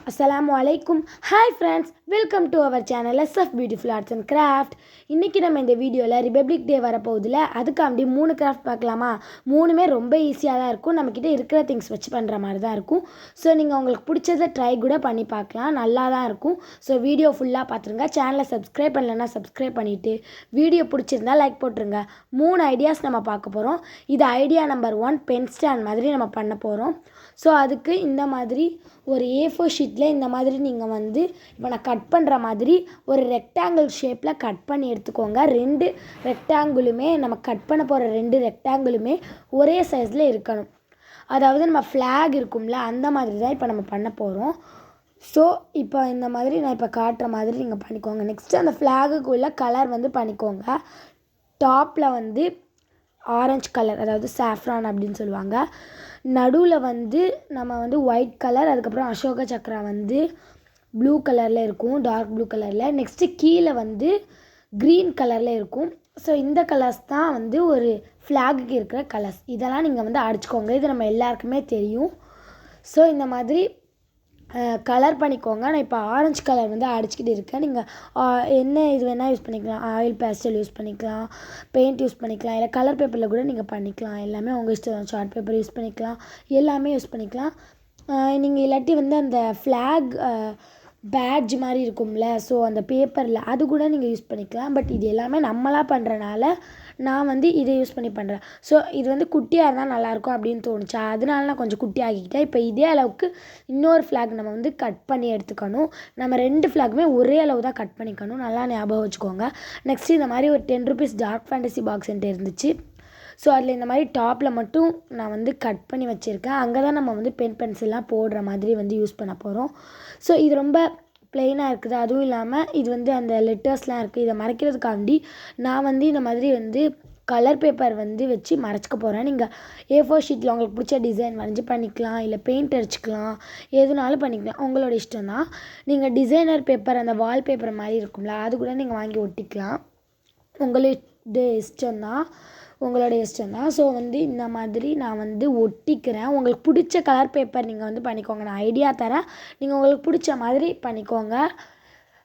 அஸ்ஸலாமு அலைக்கும். Hi friends, welcome to our channel SF beautiful arts and craft. இன்றைக்கி நம்ம இந்த வீடியோவில் ரிபப்ளிக் டே வரப்போகுதில்ல, அதுக்காண்டி 3 கிராஃப்ட் பார்க்கலாமா? 3மே ரொம்ப ஈஸியாக தான் இருக்கும். நம்மக்கிட்ட இருக்கிற திங்ஸ் வச்சு பண்ணுற மாதிரி தான் இருக்கும். ஸோ நீங்கள் உங்களுக்கு பிடிச்சதை ட்ரை கூட பண்ணி பார்க்கலாம், நல்லா தான் இருக்கும். ஸோ வீடியோ ஃபுல்லாக பார்த்துருங்க. சேனலை சப்ஸ்கிரைப் பண்ணலைன்னா சப்ஸ்கிரைப் பண்ணிவிட்டு வீடியோ பிடிச்சிருந்தா லைக் போட்டுருங்க. 3 ஐடியாஸ் நம்ம பார்க்க போகிறோம். இது ஐடியா நம்பர் 1, பென் ஸ்டாண்ட் மாதிரி நம்ம பண்ண போகிறோம். ஸோ அதுக்கு இந்த மாதிரி ஒரு A4 ஷீட்டில் இந்த மாதிரி நீங்கள் வந்து இப்போ நான் கட் பண்ணுற மாதிரி ஒரு ரெக்டாங்கிள் ஷேப்பில் கட் பண்ணி எடுத்துக்கோங்க. 2 ரெக்டாங்கிளுமே நம்ம கட் பண்ண போகிற 2 ரெக்டாங்கிளுமே ஒரே சைஸில் இருக்கணும். அதாவது நம்ம ஃப்ளாக் இருக்கும்ல, அந்த மாதிரி தான் இப்போ நம்ம பண்ண போகிறோம். ஸோ இப்போ இந்த மாதிரி நான் இப்போ காட்டுற மாதிரி நீங்கள் பண்ணிக்கோங்க. நெக்ஸ்ட்டு அந்த ஃப்ளாகுக்குள்ள கலர் வந்து பண்ணிக்கோங்க. டாப்பில் வந்து ஆரஞ்சு கலர், அதாவது சாஃப்ரான் அப்படின்னு சொல்லுவாங்க. நடுவில் வந்து நம்ம வந்து ஒயிட் கலர், அதுக்கப்புறம் அசோக சக்கரா வந்து ப்ளூ கலரில் இருக்கும், டார்க் ப்ளூ கலரில். நெக்ஸ்ட்டு கீழே வந்து க்ரீன் கலரில் இருக்கும். ஸோ இந்த கலர்ஸ் தான் வந்து ஒரு ஃப்ளாகுக்கு இருக்கிற கலர்ஸ். இதெல்லாம் நீங்கள் வந்து அடிச்சுக்கோங்க. இது நம்ம எல்லாருக்குமே தெரியும். ஸோ இந்த மாதிரி கலர் பண்ணிக்கோங்க. நான் இப்போ ஆரஞ்சு கலர் வந்து அடிச்சுக்கிட்டு இருக்கேன். நீங்கள் என்ன இது வேணால் யூஸ் பண்ணிக்கலாம். ஆயில் பேஸ்டல் யூஸ் பண்ணிக்கலாம், பெயிண்ட் யூஸ் பண்ணிக்கலாம், இல்லை கலர் பேப்பரில் கூட நீங்கள் பண்ணிக்கலாம். எல்லாமே உங்கள் இஷ்டம். சார்ட் பேப்பர் யூஸ் பண்ணிக்கலாம், எல்லாமே யூஸ் பண்ணிக்கலாம். நீங்கள் இல்லாட்டி வந்து அந்த ஃப்ளாக் பேட்ஜ் மாதிரி இருக்கும்ல, ஸோ அந்த பேப்பரில் அது கூட நீங்கள் யூஸ் பண்ணிக்கலாம். பட் இது எல்லாமே நம்மளாக பண்ணுறனால நான் வந்து இதை யூஸ் பண்ணி பண்ணுறேன். ஸோ இது வந்து குட்டியாக இருந்தால் நல்லாயிருக்கும் அப்படின்னு தோணுச்சா, அதனால நான் கொஞ்சம் குட்டி ஆகிக்கிட்டேன். இப்போ இதே அளவுக்கு இன்னொரு ஃப்ளாக் நம்ம வந்து கட் பண்ணி எடுத்துக்கணும். நம்ம 2 ஃப்ளாக்குமே ஒரே அளவு தான் கட் பண்ணிக்கணும், நல்லா ஞாபகம் வச்சுக்கோங்க. நெக்ஸ்ட்டு இந்த மாதிரி ஒரு 10 ருபீஸ் டார்க் ஃபேண்டசி பாக்ஸ் என்கிட்ட இருந்துச்சு. ஸோ அதில் இந்த மாதிரி டாப்பில் மட்டும் நான் வந்து கட் பண்ணி வச்சுருக்கேன். அங்கே தான் நம்ம வந்து பென்சில்லாம் போடுற மாதிரி வந்து யூஸ் பண்ண போகிறோம். ஸோ இது ரொம்ப ப்ளெயினாக இருக்குது. அதுவும் இல்லாமல் இது வந்து அந்த லெட்டர்ஸ்லாம் இருக்குது. இதை மறைக்கிறதுக்காண்டி நான் வந்து இந்த மாதிரி வந்து கலர் பேப்பர் வந்து வச்சு மறைச்சிக்க போகிறேன். நீங்கள் A4 ஷீட்டில் உங்களுக்கு பிடிச்ச டிசைன் வரைஞ்சி பண்ணிக்கலாம், இல்லை பெயிண்ட் அடிச்சிக்கலாம், எதுனாலும் பண்ணிக்கலாம், உங்களோட இஷ்டம் தான். நீங்கள் டிசைனர் பேப்பர், அந்த வால்பேப்பர் மாதிரி இருக்கும்ல, அது கூட நீங்கள் வாங்கி ஒட்டிக்கலாம். உங்களோட இஷ்டம்தான். ஸோ வந்து இந்த மாதிரி நான் வந்து ஒட்டிக்கிறேன். உங்களுக்கு பிடிச்ச கலர் பேப்பர் நீங்கள் வந்து பண்ணிக்கோங்க. நான் ஐடியா தரேன், நீங்கள் உங்களுக்கு பிடிச்ச மாதிரி பண்ணிக்கோங்க.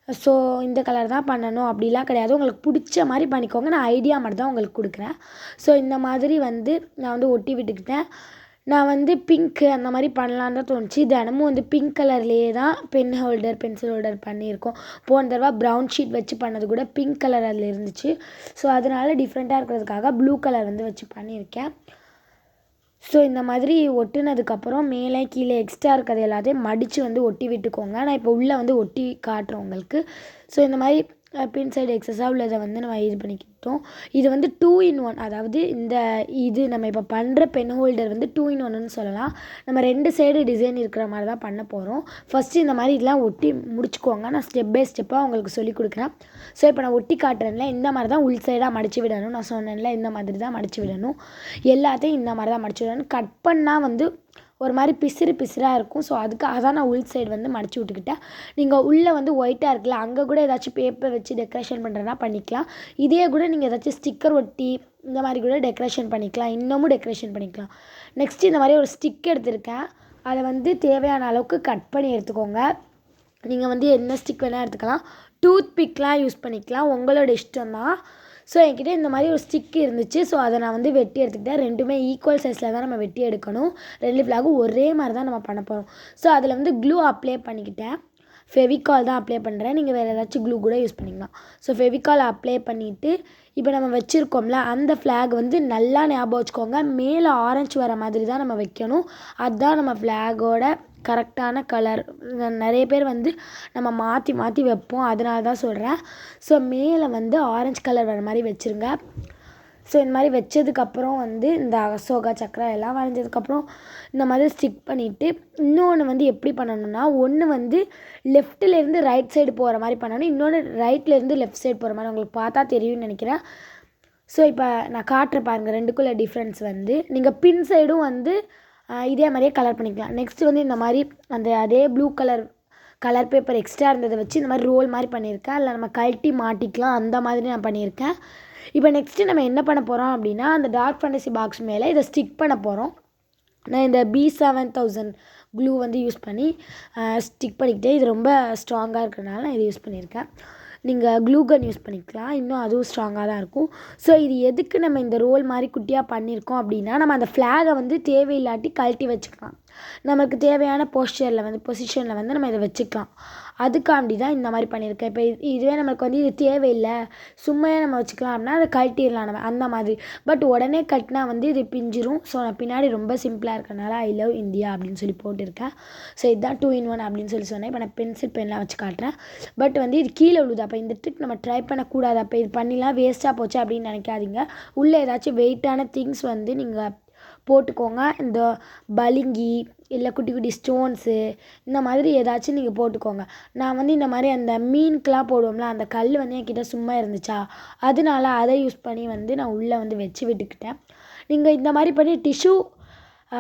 ஸோ இந்த கலர் தான் பண்ணணும் அப்படிலாம் கிடையாது, உங்களுக்கு பிடிச்ச மாதிரி பண்ணிக்கோங்க. நான் ஐடியா மட்டும் தான் உங்களுக்கு கொடுக்குறேன். ஸோ இந்த மாதிரி வந்து நான் வந்து ஒட்டி விட்டுக்கிட்டேன். நான் வந்து பிங்க்கு அந்த மாதிரி பண்ணலான்னு தான் தோணுச்சு. தினமும் வந்து பிங்க் கலர்லேயே தான் பென்சில் ஹோல்டர் பண்ணியிருக்கோம். போன தடவை ப்ரௌன் ஷீட் வச்சு பண்ணது கூட பிங்க் கலர் அதில் இருந்துச்சு. ஸோ அதனால் டிஃப்ரெண்ட்டாக இருக்கிறதுக்காக ப்ளூ கலர் வந்து வச்சு பண்ணியிருக்கேன். ஸோ இந்த மாதிரி ஒட்டுனதுக்கப்புறம் மேலே கீழே எக்ஸ்ட்ரா இருக்கிறது எல்லாத்தையும் மடித்து வந்து ஒட்டி விட்டுக்கோங்க. நான் இப்போ உள்ளே வந்து ஒட்டி காட்டுறேன் உங்களுக்கு. ஸோ இந்த மாதிரி பின் சைடு எக்ஸஸாக உள்ளதை வந்து நம்ம இது பண்ணிக்கிட்டோம். இது வந்து 2 in 1, அதாவது இது நம்ம இப்போ பண்ணுற பென் ஹோல்டர் வந்து 2 in 1ன்னு சொல்லலாம். நம்ம 2 சைடு டிசைன் இருக்கிற மாதிரி தான் பண்ண போகிறோம். ஃபஸ்ட்டு இந்த மாதிரி இதெல்லாம் ஒட்டி முடிச்சுக்கோங்க. நான் ஸ்டெப் பை ஸ்டெப்பாக உங்களுக்கு சொல்லி கொடுக்குறேன். ஸோ இப்போ நான் ஒட்டி காட்டுறேன்ல, இந்த மாதிரி தான் உள் சைடாக மடித்து விடணும். நான் சொன்னேன்ல, இந்த மாதிரி தான் மடித்து விடணும். எல்லாத்தையும் இந்த மாதிரி தான் மடித்து விடணும். கட் பண்ணால் வந்து ஒரு மாதிரி பிசுறாக இருக்கும். ஸோ அதுக்காக தான் நான் உள் சைடு வந்து மடித்து விட்டுக்கிட்டேன். நீங்கள் உள்ளே வந்து ஒயிட்டாக இருக்குல்ல, அங்கே கூட ஏதாச்சும் பேப்பர் வச்சு டெக்கரேஷன் பண்ணுறதுனா பண்ணிக்கலாம். இதே கூட நீங்கள் ஏதாச்சும் ஸ்டிக்கர் ஒட்டி இந்த மாதிரி கூட டெக்கரேஷன் பண்ணிக்கலாம், இன்னமும் டெக்கரேஷன் பண்ணிக்கலாம். நெக்ஸ்ட்டு இந்த மாதிரி ஒரு ஸ்டிக் எடுத்திருக்கேன். அதை வந்து தேவையான அளவுக்கு கட் பண்ணி எடுத்துக்கோங்க. நீங்கள் வந்து என்ன ஸ்டிக் வேணால் எடுத்துக்கலாம், டூத் பிக்லாம் யூஸ் பண்ணிக்கலாம், உங்களோட இஷ்டம் தான். ஸோ என்கிட்ட இந்த மாதிரி ஒரு ஸ்டிக் இருந்துச்சு. ஸோ அதை நான் வந்து வெட்டி எடுத்துக்கிட்டேன். 2மே ஈக்குவல் சைஸில் தான் நம்ம வெட்டி எடுக்கணும். 2 ஃப்ளாகும் ஒரே மாதிரி தான் நம்ம பண்ண போகிறோம். ஸோ அதில் வந்து க்ளூ அப்ளை பண்ணிக்கிட்டேன். ஃபெவிகால் தான் அப்ளை பண்ணுறேன், நீங்கள் வேறு ஏதாச்சும் க்ளூ கூட யூஸ் பண்ணிக்கலாம். ஸோ ஃபெவிகால் அப்ளை பண்ணிவிட்டு இப்போ நம்ம வச்சுருக்கோம்ல, அந்த ஃப்ளாக் வந்து நல்லா ஞாபகம் வச்சுக்கோங்க. மேலே ஆரஞ்சு வர மாதிரி தான் நம்ம வைக்கணும். அதுதான் நம்ம ஃப்ளாகோட கரெக்டான கலர். நிறைய பேர் வந்து நம்ம மாற்றி வைப்போம், அதனால தான் சொல்கிறேன். ஸோ மேலே வந்து ஆரஞ்சு கலர் வர மாதிரி வச்சுருங்க. ஸோ இந்த மாதிரி வச்சதுக்கப்புறம் வந்து இந்த அசோகா சக்கரா எல்லாம் வரைஞ்சதுக்கப்புறம் இந்த மாதிரி ஸ்டிக் பண்ணிவிட்டு, இன்னொன்று வந்து எப்படி பண்ணணும்னா, ஒன்று வந்து லெஃப்ட்லேருந்து ரைட் சைடு போகிற மாதிரி பண்ணணும், இன்னொன்று ரைட்லேருந்து லெஃப்ட் சைடு போகிற மாதிரி. உங்களுக்கு பார்த்தா தெரியும்னு நினைக்கிறேன். ஸோ இப்போ நான் காட்டுற பாருங்கள், 2க்குள்ள டிஃப்ரென்ஸ் வந்து நீங்கள் பின் சைடும் வந்து இதே மாதிரியே கலர் பண்ணிக்கலாம். நெக்ஸ்ட்டு வந்து இந்த மாதிரி அதே ப்ளூ கலர் பேப்பர் எக்ஸ்ட்ரா இருந்ததை வச்சு இந்த மாதிரி ரோல் மாதிரி பண்ணியிருக்கேன். அதில் நம்ம கழட்டி மாட்டிக்கலாம், அந்த மாதிரி நான் பண்ணியிருக்கேன். இப்போ நெக்ஸ்ட்டு நம்ம என்ன பண்ண போகிறோம் அப்படின்னா, அந்த டார்க் ஃபேண்டசி பாக்ஸ் மேலே இதை ஸ்டிக் பண்ண போகிறோம். நான் இந்த B7000 க்ளூ வந்து யூஸ் பண்ணி ஸ்டிக் பண்ணிக்கிட்டே இது ரொம்ப ஸ்ட்ராங்காக இருக்கிறனால நான் இதை யூஸ் பண்ணியிருக்கேன். நீங்கள் க்ளூ கன் யூஸ் பண்ணிக்கலாம், இன்னும் அதுவும் ஸ்ட்ராங்காக தான் இருக்கும். ஸோ இது எதுக்கு நம்ம இந்த ரோல் மாதிரி குட்டியாக பண்ணியிருக்கோம் அப்படின்னா, நம்ம அந்த ஃப்ளாகை வந்து தேவையில்லாட்டி கழட்டி வச்சுக்கலாம். நமக்கு தேவையான பொசிஷனில் வந்து நம்ம இதை வச்சுக்கலாம். அதுக்காண்டி தான் இந்த மாதிரி பண்ணியிருக்கேன். இப்போ இதுவே நமக்கு வந்து இது தேவையில்லை, சும்மையே நம்ம வச்சுக்கலாம் அப்படின்னா அதை கழட்டிடலாம் நம்ம அந்த மாதிரி. பட் உடனே கட்டினா வந்து இது பிஞ்சிரும். ஸோ நான் பின்னாடி ரொம்ப சிம்பிளாக இருக்கனால ஐ லவ் இந்தியா அப்படின்னு சொல்லி போட்டிருக்கேன். ஸோ இதுதான் 2 in 1 அப்படின்னு சொல்லி சொன்னேன். இப்போ நான் பென்சில் பென்லாம் வச்சு காட்டுறேன். பட் வந்து இது கீழே விழுது. அப்போ இந்த ட்ரிக் நம்ம ட்ரை பண்ணக்கூடாது. அப்போ இது பண்ணிலாம் வேஸ்ட்டாக போச்சு அப்படின்னு நினைக்காதீங்க. உள்ளே ஏதாச்சும் வெயிட்டான திங்ஸ் வந்து நீங்கள் போட்டுக்கோங்க. இந்த பளிங்கி இல்லை குட்டி குட்டி ஸ்டோன்ஸு இந்த மாதிரி ஏதாச்சும் நீங்கள் போட்டுக்கோங்க. நான் வந்து இந்த மாதிரி அந்த மீனுக்கெலாம் போடுவோம்ல, அந்த கல் வந்து என்கிட்ட சும்மா இருந்துச்சா, அதனால அதை யூஸ் பண்ணி வந்து நான் உள்ளே வந்து வச்சு விட்டுக்கிட்டேன். நீங்கள் இந்த மாதிரி பண்ணி டிஷ்யூ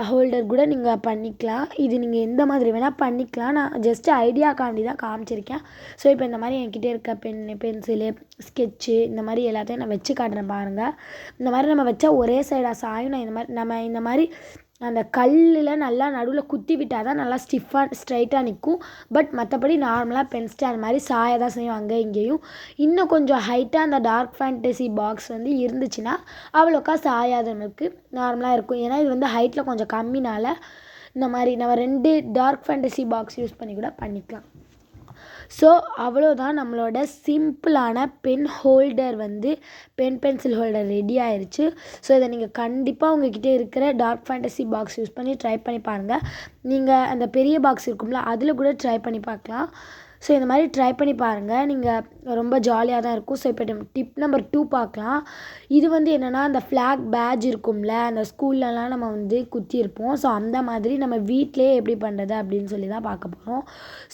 ஹோல்டர் கூட நீங்கள் பண்ணிக்கலாம். இது நீங்கள் எந்த மாதிரி வேணால் பண்ணிக்கலாம். நான் ஜஸ்ட்டு ஐடியாக்காண்டி தான் காமிச்சிருக்கேன். ஸோ இப்போ இந்த மாதிரி என்கிட்ட இருக்க பென்சிலு, ஸ்கெட்சு இந்த மாதிரி எல்லாத்தையும் நான் வச்சு காட்டுறேன் பாருங்கள். இந்த மாதிரி நம்ம வச்சா ஒரே சைடாக சாயும். நான் இந்த மாதிரி அந்த கல்லில் நல்லா நடுவில் குத்தி விட்டால் தான் நல்லா ஸ்ட்ரைட்டாக நிற்கும். பட் மற்றபடி நார்மலாக பென் ஸ்டாண்ட் மாதிரி சாய தான் செய்யும் அங்கே இங்கேயும். இன்னும் கொஞ்சம் ஹைட்டாக அந்த டார்க் ஃபேண்டசி பாக்ஸ் வந்து இருந்துச்சுன்னா அவ்வளோக்கா சாயாது, நமக்கு நார்மலாக இருக்கும். ஏன்னா இது வந்து ஹைட்டில் கொஞ்சம் கம்மினால இந்த மாதிரி நம்ம 2 டார்க் ஃபேண்டசி பாக்ஸ் யூஸ் பண்ணி கூட பண்ணிக்கலாம். ஸோ அவ்வளோதான், நம்மளோட சிம்பிளான பென் ஹோல்டர் வந்து பென்சில் ஹோல்டர் ரெடி ஆயிடுச்சு. ஸோ இதை நீங்கள் கண்டிப்பாக உங்கள்கிட்ட இருக்கிற டார்க் ஃபேண்டசி பாக்ஸ் யூஸ் பண்ணி ட்ரை பண்ணி பாருங்கள். நீங்கள் அந்த பெரிய பாக்ஸ் இருக்கும்ல அதில் கூட ட்ரை பண்ணி பார்க்கலாம். ஸோ இந்த மாதிரி ட்ரை பண்ணி பாருங்கள், நீங்கள் ரொம்ப ஜாலியாக தான் இருக்கும். ஸோ இப்போ டிப் நம்பர் 2 பார்க்கலாம். இது வந்து என்னென்னா, அந்த ஃப்ளாக் பேட்ஜ் இருக்கும்ல, அந்த ஸ்கூல்லலாம் நம்ம வந்து குத்தியிருப்போம். ஸோ அந்த மாதிரி நம்ம வீட்டிலே எப்படி பண்ணுறது அப்படின்னு சொல்லி தான் பார்க்க போகிறோம்.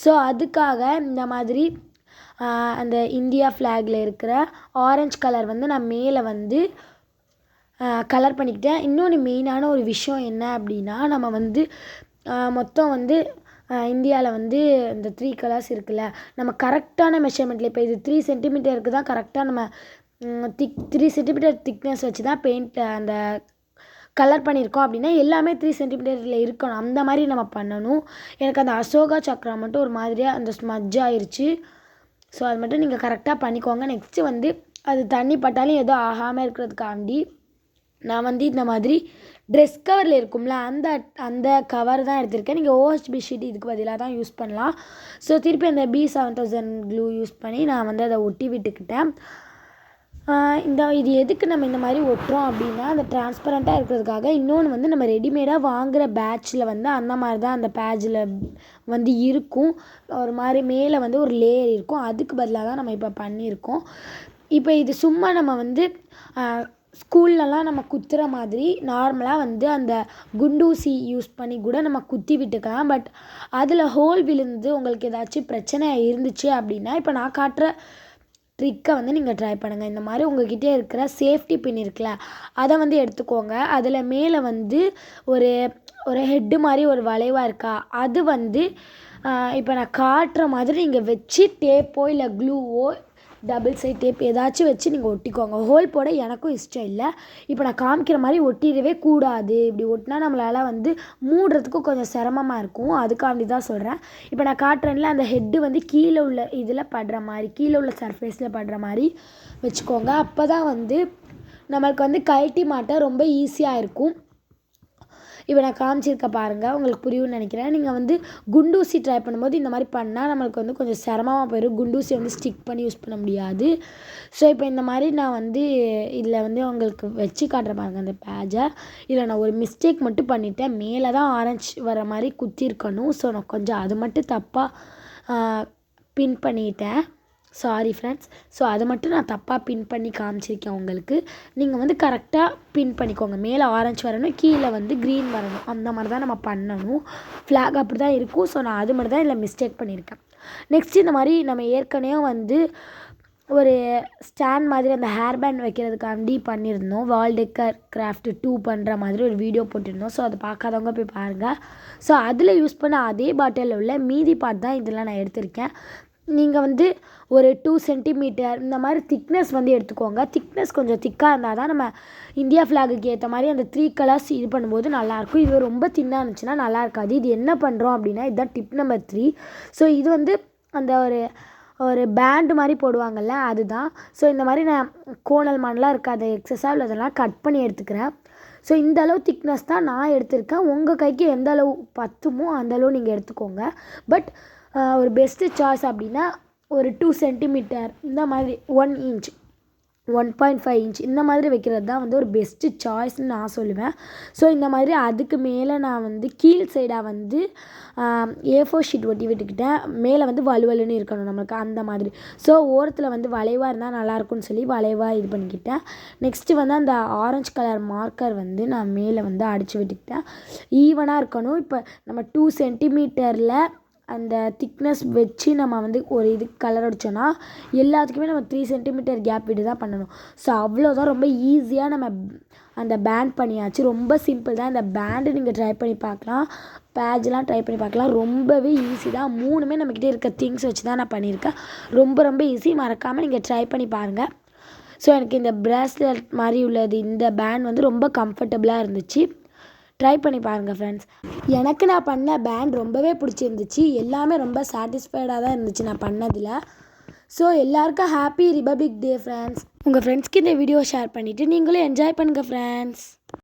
ஸோ அதுக்காக இந்த மாதிரி அந்த இந்தியா ஃப்ளாகில் இருக்கிற ஆரஞ்சு கலர் வந்து நான் மேலே வந்து கலர் பண்ணிக்கிட்டேன். இன்னொன்று மெயினான ஒரு விஷயம் என்ன அப்படின்னா, நம்ம வந்து மொத்தம் வந்து இந்தியாவில் வந்து இந்த 3 கலர்ஸ் இருக்குல்ல, நம்ம கரெக்டான மெஷர்மெண்ட்டில் இப்போ இது 3 சென்டிமீட்டருக்கு தான் கரெக்டாக நம்ம 3 சென்டிமீட்டர் திக்னஸ் வச்சு தான் பெயிண்ட் அந்த கலர் பண்ணியிருக்கோம் அப்படின்னா எல்லாமே 3 சென்டிமீட்டரில் இருக்கணும். அந்த மாதிரி நம்ம பண்ணணும். எனக்கு அந்த அசோகா சக்ரா மட்டும் ஒரு மாதிரியாக அந்த ஸ்மஜ் ஆயிடுச்சு. ஸோ அது மட்டும் நீங்கள் கரெக்டாக பண்ணிக்கோங்க. நெக்ஸ்ட்டு வந்து அது தண்ணி பட்டாலும் எதுவும் ஆகாமல் இருக்கிறதுக்காண்டி நான் வந்து இந்த மாதிரி ட்ரெஸ் கவரில் இருக்கும்ல அந்த கவர் தான் எடுத்திருக்கேன். நீங்கள் OHB ஷீட் இதுக்கு பதிலாக தான் யூஸ் பண்ணலாம். ஸோ திருப்பி அந்த B7000 க்ளூ யூஸ் பண்ணி நான் வந்து அதை ஒட்டி விட்டுக்கிட்டேன். இது எதுக்கு நம்ம இந்த மாதிரி ஒட்டுறோம் அப்படின்னா, அந்த டிரான்ஸ்பரண்ட்டாக இருக்கிறதுக்காக. இன்னொன்று வந்து நம்ம ரெடிமேடாக வாங்குகிற பேட்சில் வந்து அந்த மாதிரி தான் அந்த பேட்சில் வந்து இருக்கும். ஒரு மாதிரி மேலே வந்து ஒரு லேயர் இருக்கும். அதுக்கு பதிலாக தான் நம்ம இப்போ பண்ணியிருக்கோம். இப்போ இது சும்மா நம்ம வந்து ஸ்கூல்லலாம் நம்ம குத்துற மாதிரி நார்மலாக வந்து அந்த குண்டூசி யூஸ் பண்ணி கூட நம்ம குத்தி விட்டுக்கலாம். பட் அதில் ஹோல் விழுந்து உங்களுக்கு ஏதாச்சும் பிரச்சனை இருந்துச்சு அப்படின்னா, இப்போ நான் காட்டுற ட்ரிக்கை வந்து நீங்கள் ட்ரை பண்ணுங்கள். இந்த மாதிரி உங்கள்கிட்ட இருக்கிற சேஃப்டி பின் இருக்குல்ல, அதை வந்து எடுத்துக்கோங்க. அதில் மேலே வந்து ஒரு ஹெட்டு மாதிரி ஒரு வளைவாக இருக்கா, அது வந்து இப்போ நான் காட்டுற மாதிரி நீங்கள் வச்சு டேப்போ இல்லை க்ளூவோ டபுள் சைட் டேப் ஏதாச்சும் வச்சு நீங்கள் ஒட்டிக்கோங்க. ஹோல் போட எனக்கும் இஷ்டம் இல்லை. இப்போ நான் காமிக்கிற மாதிரி ஒட்டிடவே கூடாது. இப்படி ஒட்டினா நம்மளால் வந்து மூடுறதுக்கும் கொஞ்சம் சிரமமாக இருக்கும். அதுக்காண்டி தான் சொல்கிறேன். இப்போ நான் காட்டுறேன்ல, அந்த ஹெட்டு வந்து கீழே உள்ள இதில் படுற மாதிரி, கீழே உள்ள சர்ஃபேஸில் படுற மாதிரி வச்சுக்கோங்க. அப்போ தான் வந்து நம்மளுக்கு வந்து கழட்டி மாட்ட ரொம்ப ஈஸியாக இருக்கும். இப்போ நான் காமிச்சிருக்க பாருங்கள், உங்களுக்கு புரியும்னு நினைக்கிறேன். நீங்கள் வந்து குண்டூசி ட்ரை பண்ணும்போது இந்த மாதிரி பண்ணால் நம்மளுக்கு வந்து கொஞ்சம் சிரமமாக போயிடும். குண்டூசி வந்து ஸ்டிக் பண்ணி யூஸ் பண்ண முடியாது. ஸோ இப்போ இந்த மாதிரி நான் வந்து இதில் வந்து உங்களுக்கு வச்சு காட்டுற பாருங்கள் அந்த பேஜை. இதில் நான் ஒரு மிஸ்டேக் மட்டும் பண்ணிட்டேன். மேலே தான் ஆரஞ்சு வர மாதிரி குத்திருக்கணும். ஸோ நான் கொஞ்சம் அது மட்டும் தப்பாக பின் பண்ணிட்டேன். Sorry friends. ஸோ அதை மட்டும் நான் தப்பாக பின் பண்ணி காமிச்சிருக்கேன் உங்களுக்கு. நீங்கள் வந்து கரெக்டாக பின் பண்ணிக்கோங்க. மேலே ஆரஞ்சு வரணும், கீழே வந்து க்ரீன் வரணும். அந்த மாதிரி தான் நம்ம பண்ணணும். ஃப்ளாக் அப்படி தான் இருக்கும். ஸோ நான் அது மட்டும் தான் இதில் மிஸ்டேக் பண்ணியிருக்கேன். நெக்ஸ்ட் இந்த மாதிரி நம்ம ஏற்கனவே வந்து ஒரு ஸ்டாண்ட் மாதிரி அந்த ஹேர் பேண்ட் வைக்கிறதுக்காண்டி பண்ணியிருந்தோம். வால் டெக்கர் கிராஃப்ட் 2 பண்ணுற மாதிரி ஒரு வீடியோ போட்டிருந்தோம். ஸோ அதை பார்க்காதவங்க போய் பாருங்கள். ஸோ அதில் யூஸ் பண்ண அதே பாட்டிலில் உள்ள மீதி பார்ட் தான் இதெல்லாம் நான் எடுத்திருக்கேன். நீங்கள் வந்து ஒரு 2 சென்டிமீட்டர் இந்த மாதிரி திக்னஸ் வந்து எடுத்துக்கோங்க. திக்னஸ் கொஞ்சம் திக்காக இருந்தால் தான் நம்ம இந்தியா ஃப்ளாகுக்கு ஏற்ற மாதிரி அந்த 3 கலர்ஸ் இது பண்ணும்போது நல்லாயிருக்கும். இது ரொம்ப தின்னாக இருந்துச்சுன்னா நல்லா இருக்காது. இது என்ன பண்ணுறோம் அப்படின்னா, இதுதான் டிப் நம்பர் 3. ஸோ இது வந்து அந்த ஒரு பேண்டு மாதிரி போடுவாங்கள்ல, அதுதான். ஸோ இந்த மாதிரி நான் கோணல் மானலாம் இருக்காது, எக்ஸஸாக உள்ளதெல்லாம் கட் பண்ணி எடுத்துக்கிறேன். ஸோ இந்த அளவு திக்னஸ் தான் நான் எடுத்திருக்கேன். உங்கள் கைக்கு எந்த அளவு பத்துமோ அந்த அளவு நீங்கள் எடுத்துக்கோங்க. பட் ஒரு பெஸ்ட்டு சாய்ஸ் அப்படின்னா ஒரு 2 சென்டிமீட்டர் இந்த மாதிரி 1 இன்ச் 1.5 இன்ச் இந்த மாதிரி வைக்கிறது தான் வந்து ஒரு பெஸ்ட்டு சாய்ஸ்ன்னு நான் சொல்லுவேன். ஸோ இந்த மாதிரி அதுக்கு மேலே நான் வந்து கீழ் சைடாக வந்து A4 ஷீட் ஒட்டி விட்டுக்கிட்டேன். மேலே வந்து வலுவலுன்னு இருக்கணும் நம்மளுக்கு அந்த மாதிரி. ஸோ ஓரத்தில் வந்து வளைவாக இருந்தால் நல்லாயிருக்கும்னு சொல்லி வளைவாக இது பண்ணிக்கிட்டேன். நெக்ஸ்ட்டு வந்து அந்த ஆரஞ்சு கலர் மார்க்கர் வந்து நான் மேலே வந்து அடித்து விட்டுக்கிட்டேன். ஈவனாக இருக்கணும். இப்போ நம்ம 2 சென்டிமீட்டரில் அந்த திக்னஸ் வச்சு நம்ம வந்து ஒரு இது கலர் அடித்தோன்னா எல்லாத்துக்குமே நம்ம 3 சென்டிமீட்டர் கேப் விட்டு தான் பண்ணணும். ஸோ அவ்வளோதான், ரொம்ப ஈஸியாக நம்ம அந்த பேண்ட் பண்ணியாச்சு. ரொம்ப சிம்பிள் தான். இந்த பேண்டு நீங்கள் ட்ரை பண்ணி பார்க்கலாம், பேட்ச்லாம் ட்ரை பண்ணி பார்க்கலாம். ரொம்பவே ஈஸி தான். 3மே நம்மக்கிட்டே இருக்க திங்ஸ் வச்சு தான் நான் பண்ணியிருக்கேன். ரொம்ப ரொம்ப ஈஸி. மறக்காமல் நீங்கள் ட்ரை பண்ணி பாருங்கள். ஸோ எனக்கு இந்த ப்ராஸ்லெட் மாதிரி உள்ளது இந்த பேண்ட் வந்து ரொம்ப கம்ஃபர்டபுளாக இருந்துச்சு. ட்ரை பண்ணி பாருங்கள் ஃப்ரெண்ட்ஸ். எனக்கு நான் பண்ண பேண்ட் ரொம்பவே பிடிச்சிருந்துச்சு. எல்லாமே ரொம்ப சாட்டிஸ்ஃபைடாக தான் இருந்துச்சு நான் பண்ணதில். ஸோ எல்லாருக்கும் ஹாப்பி ரிபப்ளிக் டே ஃப்ரெண்ட்ஸ். உங்கள் ஃப்ரெண்ட்ஸ்க்கு இந்த வீடியோ ஷேர் பண்ணிவிட்டு நீங்களும் என்ஜாய் பண்ணுங்கள் ஃப்ரெண்ட்ஸ்.